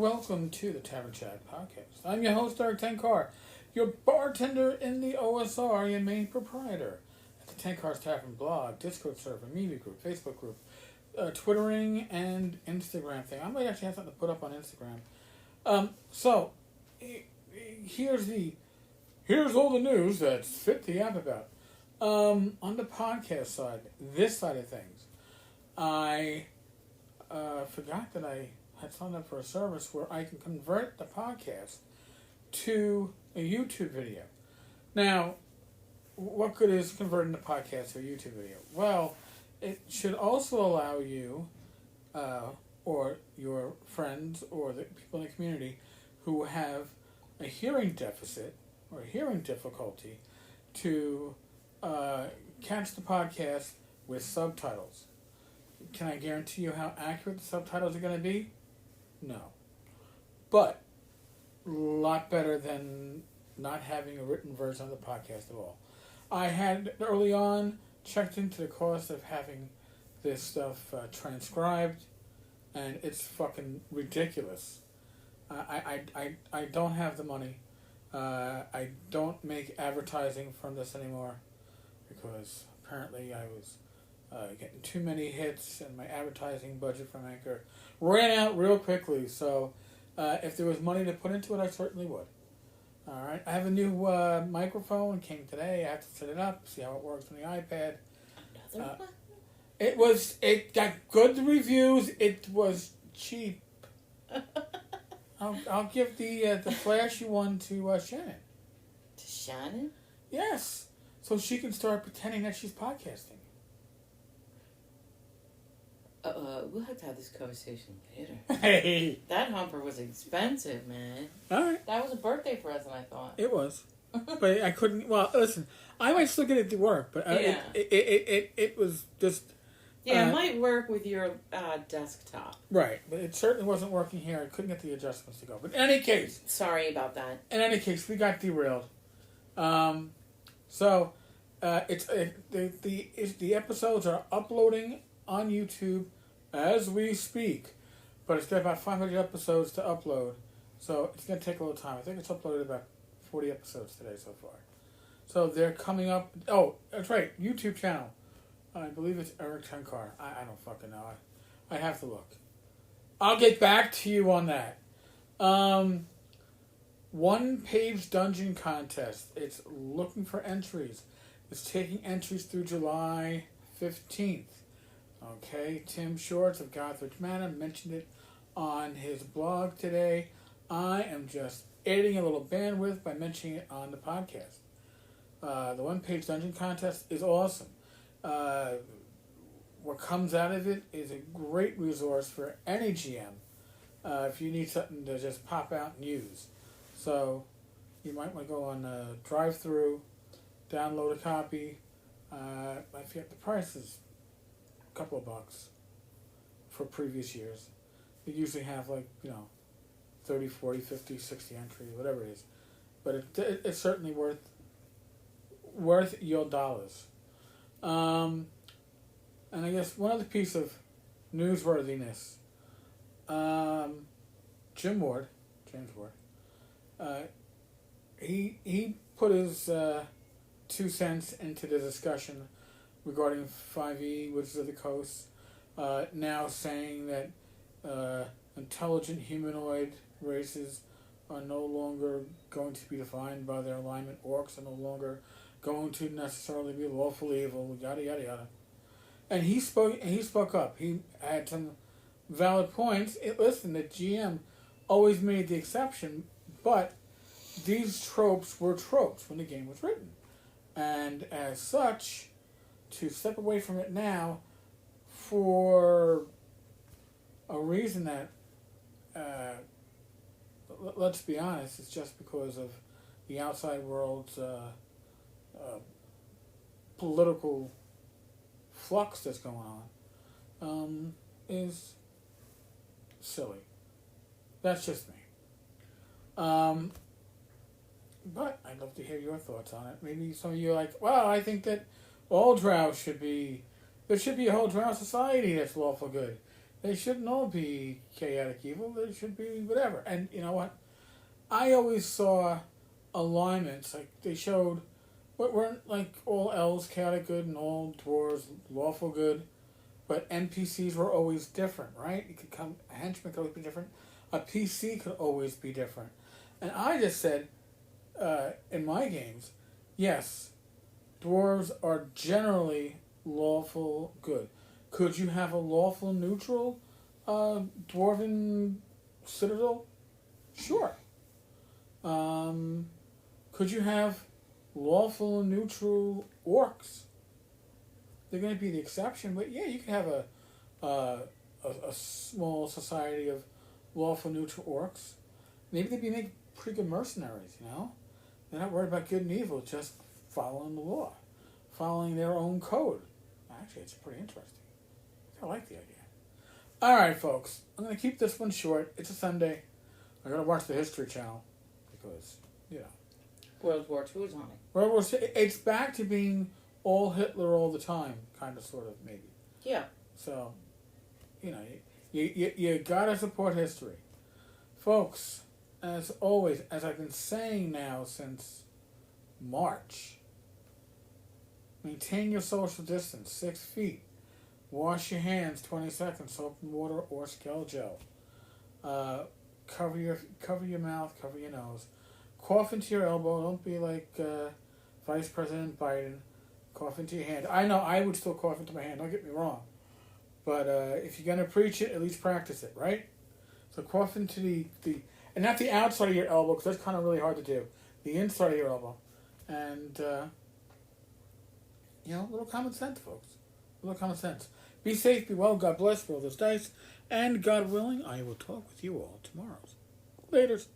welcome to the Tavern Chat podcast. I'm your host, Eric Tenkar, your bartender in the OSR, your main proprietor at the Tenkar's Tavern blog, Discord server, media group, Facebook group, Twittering, and Instagram thing. I might actually have something to put up on Instagram. Here's all the news that's fit the app about. On the podcast side, this side of things, I forgot that I had signed up for a service where I can convert the podcast to a YouTube video. Now, what good is converting the podcast to a YouTube video? Well, it should also allow you, or your friends, or the people in the community who have a hearing deficit or hearing difficulty to catch the podcast with subtitles. Can I guarantee you how accurate the subtitles are going to be? No. But a lot better than not having a written version of the podcast at all. I had early on checked into the cost of having this stuff transcribed, and it's fucking ridiculous. I don't have the money. I don't make advertising from this anymore because apparently I was getting too many hits, and my advertising budget from Anchor ran out real quickly. So if there was money to put into it, I certainly would. All right, I have a new microphone. Came today. I have to set it up, see how it works on the iPad. Another one? It got good reviews. It was cheap. I'll give the flashy one to Shannon. To Shannon? Yes, so she can start pretending that she's podcasting. We'll have to have this conversation later. Hey! That humper was expensive, man. Alright. That was a birthday present, I thought. It was. But I couldn't, well, listen, I might still get it to work, but Yeah. it was just... Yeah, it might work with your desktop. Right, but it certainly wasn't working here. I couldn't get the adjustments to go. But in any case... Sorry about that. In any case, we got derailed. The episodes are uploading on YouTube as we speak, but it's got about 500 episodes to upload, so it's going to take a little time. I think it's uploaded about 40 episodes today so far. So they're coming up. Oh, that's right, YouTube channel. I believe it's Eric Tenkar. I don't fucking know. I have to look. I'll get back to you on that. One-page dungeon contest. It's looking for entries. It's taking entries through July 15th. Okay, Tim Shorts of Gothridge Manor mentioned it on his blog today. I am just adding a little bandwidth by mentioning it on the podcast. The one-page dungeon contest is awesome. What comes out of it is a great resource for any GM if you need something to just pop out and use. So you might want to go on drive-through, download a copy. I forget the price is a couple of bucks for previous years. They usually have 30, 40, 50, 60 entries, whatever it is. But it's certainly worth your dollars. And I guess one other piece of newsworthiness. James Ward, he put his 2 cents into the discussion regarding 5e, Wizards of the Coast, now saying that intelligent humanoid races are no longer going to be defined by their alignment. Orcs are no longer going to necessarily be lawful evil, yada yada yada. And he spoke up. He had some valid points. Listen, the GM always made the exception, but these tropes were tropes when the game was written. And as such, to step away from it now for a reason that, let's be honest, it's just because of the outside world's political flux that's going on, is silly. That's just me. But I'd love to hear your thoughts on it. Maybe some of you are like, well, I think that all drow there should be a whole drow society that's lawful good. They shouldn't all be chaotic evil. They should be whatever. And you know what? I always saw alignments. Like they showed, what weren't like all elves chaotic good and all dwarves lawful good, but NPCs were always different, right? It could come a henchman could always be different. A PC could always be different. And I just said, in my games, yes, dwarves are generally lawful good. Could you have a lawful neutral dwarven citadel? Sure. Could you have lawful neutral orcs? They're going to be the exception, but yeah, you could have a small society of lawful neutral orcs. Maybe they'd be make pretty good mercenaries, you know? They're not worried about good and evil, just following the law, following their own code. Actually, it's pretty interesting. I like the idea. All right, folks. I'm going to keep this one short. It's a Sunday. I got to watch the History Channel because, you know. World War II is on it. World War II, it's back to being all Hitler all the time, kind of, sort of, maybe. Yeah. So, you know, you got to support history. Folks, as always, as I've been saying now since March, maintain your social distance, 6 feet. Wash your hands 20 seconds, soap and water or Skell gel. Cover your mouth, cover your nose. Cough into your elbow. Don't be like Vice President Biden. Cough into your hand. I know I would still cough into my hand, don't get me wrong. But if you're going to preach it, at least practice it, right? So cough into the and not the outside of your elbow, because that's kind of really hard to do. The inside of your elbow. And, you know, a little common sense, folks. A little common sense. Be safe, be well, God bless, roll those dice, and God willing, I will talk with you all tomorrow. Laters.